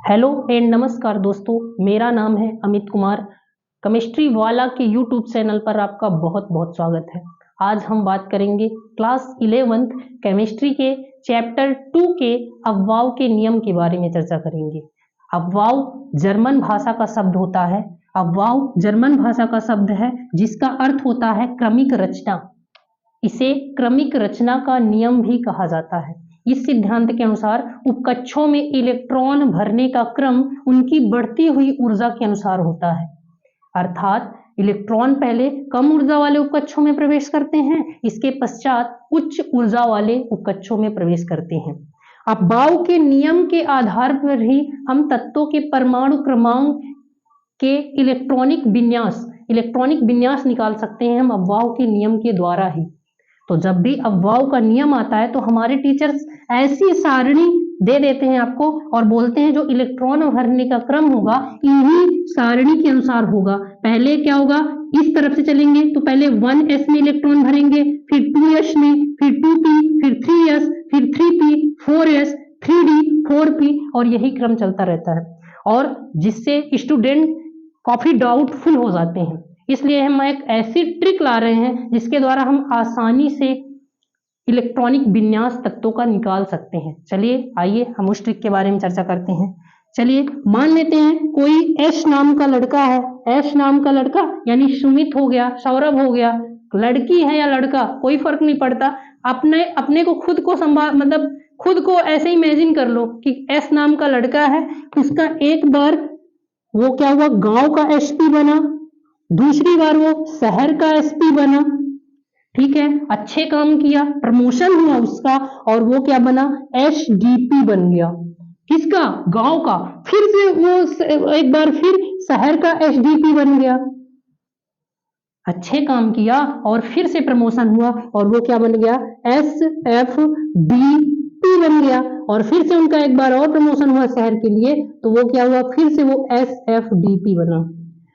Hello and नमस्कार दोस्तों, मेरा नाम है अमित कुमार। केमिस्ट्री वाला के यूट्यूब चैनल पर आपका बहुत बहुत स्वागत है। आज हम बात करेंगे क्लास 11th केमिस्ट्री के चैप्टर 2 के अववाव के नियम के बारे में चर्चा करेंगे। अववाव जर्मन भाषा का शब्द होता है। अववाव जर्मन भाषा का शब्द है जिसका अर्थ होता है क्रमिक रचना। इसे क्रमिक रचना का नियम भी कहा जाता है। इस सिद्धांत के अनुसार उपकक्षों में इलेक्ट्रॉन भरने का क्रम उनकी बढ़ती हुई ऊर्जा के अनुसार होता है। अर्थात इलेक्ट्रॉन पहले कम ऊर्जा वाले उपकक्षों में प्रवेश करते हैं, इसके पश्चात उच्च ऊर्जा वाले उपकक्षों में प्रवेश करते हैं। अववाव के नियम के आधार पर ही हम तत्वों के परमाणु क्रमांक के इलेक्ट्रॉनिक विन्यास निकाल सकते हैं हम अववाव के नियम के द्वारा ही। तो जब भी अववाव का नियम आता है तो हमारे टीचर्स ऐसी सारणी दे देते हैं आपको और बोलते हैं जो इलेक्ट्रॉन भरने का क्रम होगा इन्हीं सारणी के अनुसार होगा। पहले क्या होगा, इस तरफ से चलेंगे तो पहले 1s में इलेक्ट्रॉन भरेंगे, फिर 2s में, फिर 2p, फिर 3s, फिर 3p, 4s, 3d, 4p और यही क्रम चलता रहता है और जिससे स्टूडेंट काफी डाउटफुल हो जाते हैं। इसलिए हम एक ऐसी ट्रिक ला रहे हैं जिसके द्वारा हम आसानी से इलेक्ट्रॉनिक विन्यास तत्वों का निकाल सकते हैं। चलिए आइए हम उस ट्रिक के बारे में चर्चा करते हैं। चलिए मान लेते हैं कोई एस नाम का लड़का है। एस नाम का लड़का यानी सुमित हो गया, सौरभ हो गया, लड़की है या लड़का कोई फर्क नहीं पड़ता। अपने को खुद को खुद को ऐसे इमेजिन कर लो कि एस नाम का लड़का है, उसका एक बार वो क्या हुआ, गांव का एसपी बना, दूसरी बार वो शहर का एसपी बना। ठीक है, अच्छे काम किया, प्रमोशन हुआ उसका और वो क्या बना, एसडीपी बन गया। किसका, गांव का। फिर से वो एक बार फिर शहर का एसडीपी बन गया। अच्छे काम किया और फिर से प्रमोशन हुआ और वो क्या बन गया, एसएफडीपी बन गया। और फिर से उनका एक बार और प्रमोशन हुआ शहर के लिए तो वो क्या हुआ, फिर से वो एसएफडीपी बना।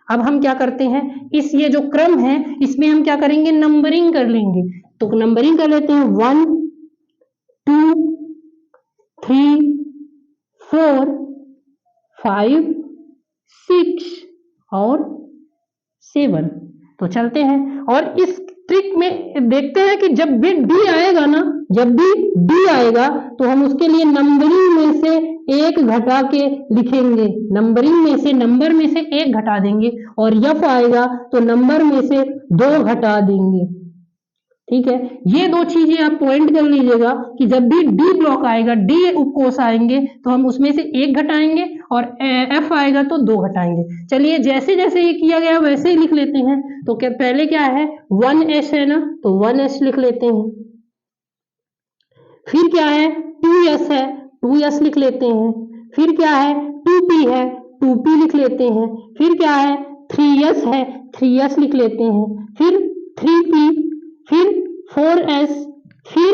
अब हम क्या करते हैं, ये जो क्रम है इसमें हम क्या करेंगे, नंबरिंग कर लेंगे। तो नंबरिंग कर लेते हैं 1 2 3 4 5 6 और 7। तो चलते हैं और इस ट्रिक में देखते हैं कि जब भी डी आएगा ना, जब भी डी आएगा तो हम उसके लिए नंबरिंग में से एक घटा के लिखेंगे। नंबरिंग में से नंबर में से एक घटा देंगे और यफ आएगा तो नंबर में से 2 घटा देंगे। ठीक है, ये दो चीजें आप पॉइंट कर लीजिएगा कि जब भी डी ब्लॉक आएगा, डी उपकोष आएंगे तो हम उसमें से एक घटाएंगे और एफ आएगा तो 2 घटाएंगे। चलिए जैसे जैसे ये किया गया वैसे ही लिख लेते हैं। तो क्या पहले क्या है, 1s है ना, तो 1s लिख लेते हैं। फिर क्या है, 2s है, 2s लिख लेते हैं। फिर क्या है, 2p है, 2p लिख लेते हैं। फिर क्या है, 3s है, 3s लिख लेते हैं। फिर 3p, फिर 4s, फिर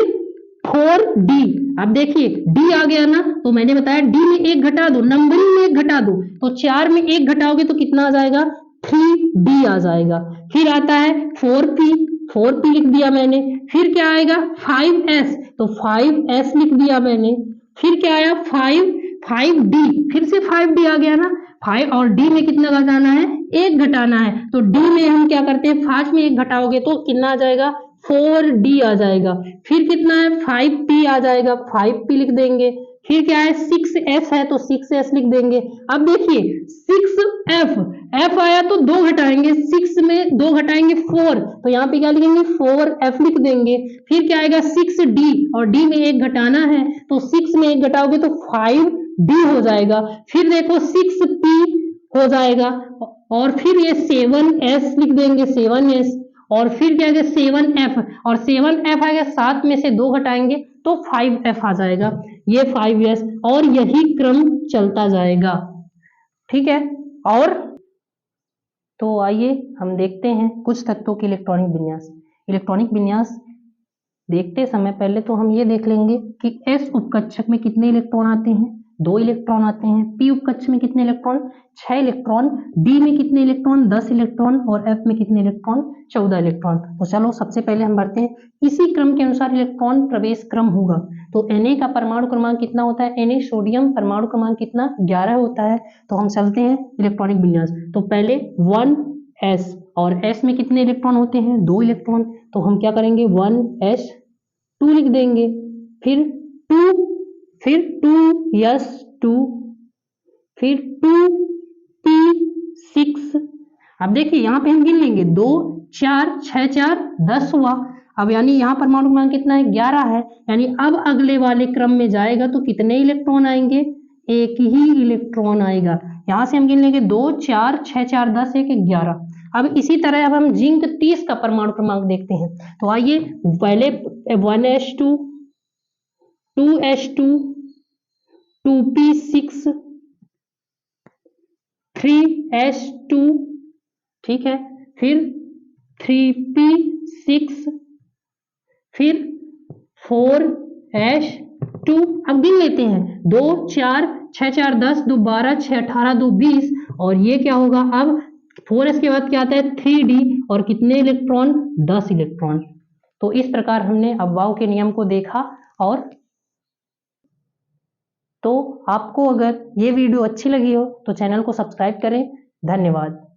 4d। अब देखिए d आ गया ना, तो मैंने बताया d में एक घटा दो, नंबरिंग में एक घटा दो, तो 4 में एक घटाओगे तो कितना आ जाएगा, 3d आ जाएगा। फिर आता है 4p, 4p लिख दिया मैंने। फिर क्या आएगा, 5s, तो 5s लिख दिया मैंने। फिर क्या आया, 5d, फिर से 5d आ गया ना। 5 और d में कितना घटाना है, एक घटाना है। तो d में हम क्या करते हैं, 5 में एक घटाओगे तो कितना आ जाएगा, 4d आ जाएगा। फिर कितना है, 5p आ जाएगा, 5p लिख देंगे। फिर क्या है, 6s है तो 6s लिख देंगे। अब देखिए 6f आया तो 2 घटाएंगे, 6 में 2 घटाएंगे 4, तो यहाँ पे क्या लिखेंगे, 4f लिख देंगे। फिर क्या आएगा, 6d और d में एक घटाना है तो 6 में एक घटाओगे तो 5d हो जाएगा। फिर देखो 6p हो जाएगा और फिर ये 7s लिख देंगे, 7s। और फिर क्या है, 7f और 7f आएगा, 7 में से 2 घटाएंगे तो 5f आ जाएगा, ये 5s और यही क्रम चलता जाएगा। ठीक है, और तो आइए हम देखते हैं कुछ तत्वों के इलेक्ट्रॉनिक विन्यास। इलेक्ट्रॉनिक विन्यास देखते समय पहले तो हम ये देख लेंगे कि s उपकक्षक में कितने इलेक्ट्रॉन आते हैं। 2 इलेक्ट्रॉन आते हैं। p उपकक्ष में कितने इलेक्ट्रॉन? 6 इलेक्ट्रॉन। d में कितने इलेक्ट्रॉन? 10 इलेक्ट्रॉन। और f में कितने इलेक्ट्रॉन? 14 इलेक्ट्रॉन। तो चलो सबसे पहले हम भरते हैं, इसी क्रम के अनुसार इलेक्ट्रॉन प्रवेश क्रम होगा। तो Na का परमाणु क्रमांक कितना होता है? Na सोडियम परमाणु क्रमांक कितना? 11 होता है। तो हम चलते हैं इलेक्ट्रॉनिक विन्यास। तो पहले 1s, और s में कितने इलेक्ट्रॉन होते हैं? 2 इलेक्ट्रॉन। तो हम क्या करेंगे? 1s2 लिख देंगे। फिर 2, फिर 2s2, फिर 2p6। अब देखिए यहाँ पे हम गिन लेंगे, 2 4 6 4 10 हुआ। अब यानी यहाँ परमाणु क्रमांक कितना है? 11 है। यानी अब अगले वाले क्रम में जाएगा तो कितने इलेक्ट्रॉन आएंगे? एक ही इलेक्ट्रॉन आएगा। यहाँ से हम गिन लेंगे 2 4 6 4 10 1 11। अब इसी तरह अब हम जिंक 30 का परमाणु क्रमांक देखते हैं। तो आइए पहले 1s2, 2s2, 2p6, 3s2, ठीक है, फिर 3p6, फिर 4s2। अब गिन लेते हैं, 2 4 6 4 10, 2 12, 6 18, 2 20। और ये क्या होगा? अब 4s के बाद क्या आता है? 3d। और कितने इलेक्ट्रॉन? 10 इलेक्ट्रॉन। तो इस प्रकार हमने अफवाह के नियम को देखा। और तो आपको अगर ये वीडियो अच्छी लगी हो तो चैनल को सब्सक्राइब करें। धन्यवाद।